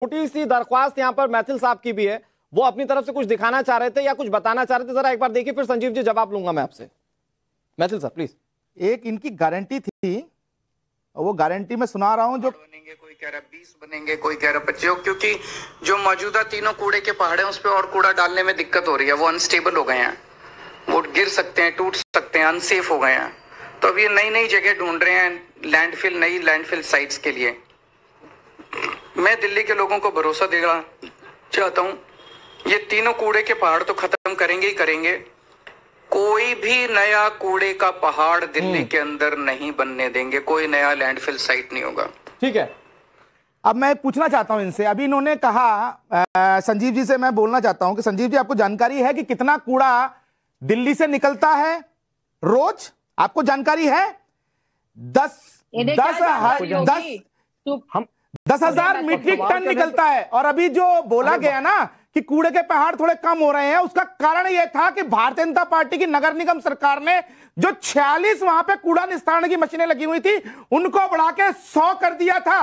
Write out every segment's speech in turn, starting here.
छोटी सी दरख्वास्त यहाँ पर मैथिल साहब की भी है, वो अपनी तरफ से कुछ दिखाना चाह रहे थे या कुछ बताना चाह रहे थे, जरा एक बार देखिए, फिर संजीव जी जवाब लूंगा मैं आपसे। मैथिल साहब प्लीज। एक इनकी गारंटी थी, वो गारंटी मैं सुना रहा हूं, जो बनेंगे, कोई कह रहा 20 बनेंगे, कोई कह रहा 25, क्योंकि जो मौजूदा तीनों कूड़े के पहाड़ हैं उस पर और कूड़ा डालने में दिक्कत हो रही है, वो अनस्टेबल हो गए हैं, वो गिर सकते हैं, टूट सकते हैं, अनसेफ हो गए हैं। तो अब ये नई नई जगह ढूंढ रहे हैं लैंडफिल, नई लैंडफिल साइट्स के लिए। मैं दिल्ली के लोगों को भरोसा देना चाहता हूं, ये तीनों कूड़े के पहाड़ तो खत्म करेंगे ही करेंगे, कोई भी नया कूड़े का पहाड़ दिल्ली के अंदर नहीं बनने देंगे, कोई नया लैंडफिल साइट नहीं होगा। ठीक है, अब मैं पूछना चाहता हूं इनसे, अभी इन्होंने कहा, संजीव जी से मैं बोलना चाहता हूं कि संजीव जी, आपको जानकारी है कि कितना कूड़ा दिल्ली से निकलता है रोज? आपको जानकारी है? 10,000 मीट्रिक टन निकलता है। और अभी जो बोला गया ना कि कूड़े के पहाड़ थोड़े कम हो रहे हैं, उसका कारण यह था कि भारतीय जनता पार्टी की नगर निगम सरकार ने जो 46 वहां पे कूड़ा निस्तारण की मशीनें लगी हुई थी, उनको बढ़ा के 100 कर दिया था।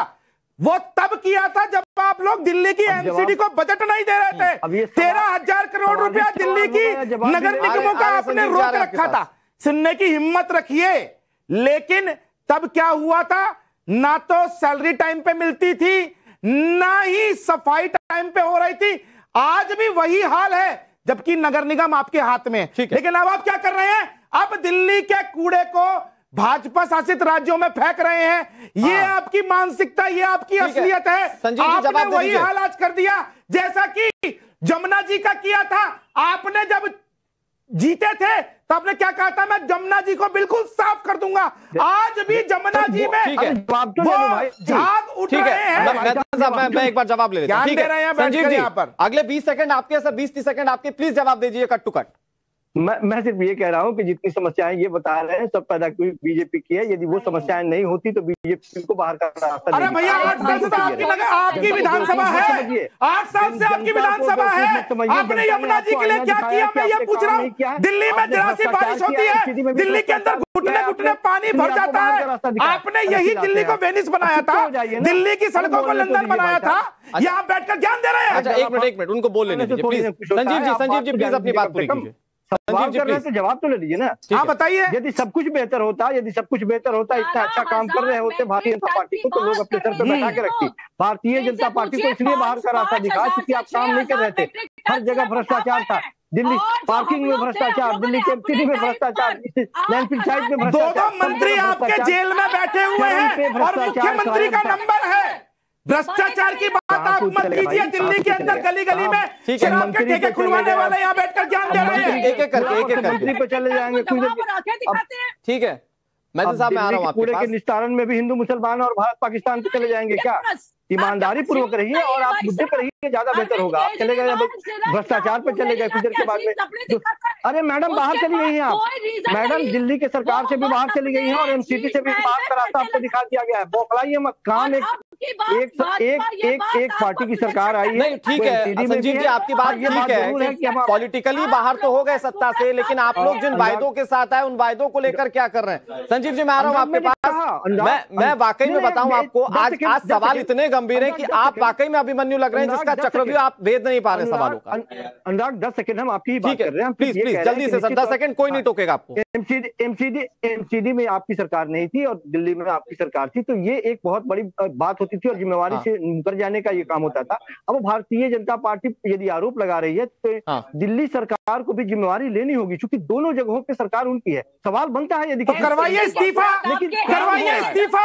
वो तब किया था जब आप लोग दिल्ली की एमसीडी को बजट नहीं दे रहे थे। 13,000 करोड़ रुपया दिल्ली की नगर निगमों का आपने रोक रखा था। सुनने की हिम्मत रखिए। लेकिन तब क्या हुआ था? ना तो सैलरी टाइम पे मिलती थी, ना ही सफाई टाइम पे हो रही थी। आज भी वही हाल है, जबकि नगर निगम आपके हाथ में। लेकिन अब आप क्या कर रहे हैं? अब दिल्ली के कूड़े को भाजपा शासित राज्यों में फेंक रहे हैं। ये आपकी मानसिकता, ये आपकी असलियत है। आपने वही हाल आज कर दिया जैसा कि जमुना जी का किया था। आपने जब जीते थे तो आपने क्या कहा था? मैं जमुना जी को बिल्कुल साफ कर दूंगा। आज भी जमुना जी में वो झाग उठ रहे हैं। मैं एक बार जवाब ले लेता हूं। दे रहे हैं संजीव जी, यहाँ पर अगले 20 सेकंड आपके, सर 20-30 सेकंड आपके, प्लीज जवाब दीजिए कट टू कट। मैं सिर्फ ये कह रहा हूं कि जितनी समस्याएं ये बता रहे हैं सब पैदा की बीजेपी की है। यदि वो समस्याएं नहीं होती तो बीजेपी को बाहर का रास्ता। अरे भैया, 8 साल से आपकी विधानसभा है, 8 साल से आपकी विधानसभा है। आपने यमुना जी के लिए क्या किया? मैं ये पूछ रहा हूँ। दिल्ली में जरा सी बारिश होती है, दिल्ली के अंदर घुटने घुटने पानी भर जाता है। आपने यही दिल्ली को वेनिस बनाया था, दिल्ली की सड़कों को लंदन बनाया था। यहाँ बैठकर ज्ञान दे रहे हैं। अच्छा, एक मिनट उनको बोल लेने दीजिए प्लीज। संजीव जी प्लीज अपनी बात पूरी कीजिए। सवाल कर रहे हैं तो जवाब तो ले लीजिए ना। हाँ बताइए। यदि सब कुछ बेहतर होता, इतना अच्छा काम कर रहे होते भारतीय जनता पार्टी को, तो लोग अपने सर पे बैठा के रखती। भारतीय जनता पार्टी को इसलिए बाहर का रास्ता दिखा क्योंकि आप काम नहीं कर रहे थे। हर जगह भ्रष्टाचार था। दिल्ली पार्किंग में भ्रष्टाचार, दिल्ली के एमसीडी में भ्रष्टाचार, लैंडफिल साइट में भ्रष्टाचार। 2 मंत्री आपके जेल में बैठे हुए हैं और मुख्यमंत्री का नंबर है। भ्रष्टाचार की बात आप मत कीजिए। दिल्ली के अंदर गली गली में शराब के ठेके खुलवाने वाले यहाँ बैठकर ज्ञान दे रहे हैं। एक एक करके मंत्री पे चले जाएंगे। ठीक है, मैथिल साहब मैं आ रहा हूँ आपके कूड़े पास। के निस्तारण में भी हिंदू मुसलमान और भारत पाकिस्तान पे चले जाएंगे क्या? ईमानदारी पूर्वक रहिए और आप मुद्दे पर रहिए, ज्यादा बेहतर होगा। आप चले गए भ्रष्टाचार पे चले गए कुछ देर के बाद में। अरे मैडम, बाहर चली गई हैं आप। मैडम दिल्ली के सरकार से भी बाहर चली गई हैं और एमसीडी से भी बाहर का रास्ता आपको दिखा दिया गया है। बौखलाइए मत। काम एक पार्टी की सरकार आई है। नहीं ठीक है संजीव जी, आपकी बात ठीक है कि पॉलिटिकली बाहर तो हो गए सत्ता से, लेकिन आप लोग जिन वायदों के साथ आए उन वायदों को लेकर क्या कर रहे हैं? संजीव जी मैं आ रहा हूं आपके पास। मैं वाकई में बताऊं आपको, आज सवाल इतने गंभीर है कि आप वाकई में अभिमन्यु लग रहे हैं जिसका चक्रव्यूह आप भेद नहीं पा रहे सवालों का। अनुराग 10 सेकंड हम आपकी बात कर रहे हैं। प्लीज जल्दी से सर, 10 सेकंड कोई नहीं टोकेगा आपको। एमसीडी में आपकी सरकार नहीं थी और दिल्ली में आपकी सरकार थी, तो ये एक बहुत बड़ी बात होती थी और जिम्मेवारी से मुकर जाने का ये काम होता था। अब भारतीय जनता पार्टी यदि आरोप लगा रही है तो दिल्ली सरकार को भी जिम्मेवारी लेनी होगी, क्योंकि दोनों जगहों पे सरकार उनकी है। सवाल बनता है यदि करवाइए इस्तीफा, करवाइए इस्तीफा,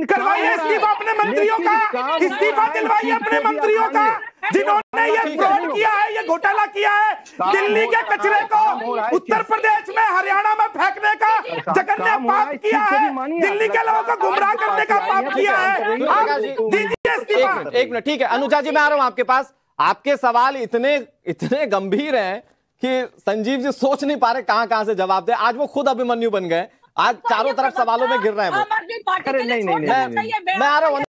करवाइए इस्तीफा अपने मंत्रियों का, इस्तीफा दिलवाइए अपने मंत्रियों का जिन्होंने ये फ्रॉड किया है, ये घोटाला किया है। दिल्ली के कचरे को उत्तर प्रदेश में, हरियाणा में फेंकने का जघन्य पाप किया है। दिल्ली के लोगों को गुमराह करने का पाप किया है। दीजिए इस्तीफा। एक मिनट, ठीक है अनुजा जी मैं आ रहा हूं आपके पास। आपके सवाल इतने गंभीर हैं कि संजीव जी सोच नहीं पा रहे कहां से जवाब दे। आज वो खुद अभिमन्यु बन गए। आज चारों तरफ सवालों में गिर रहे हैं वो। नहीं, मैं आ रहा हूं।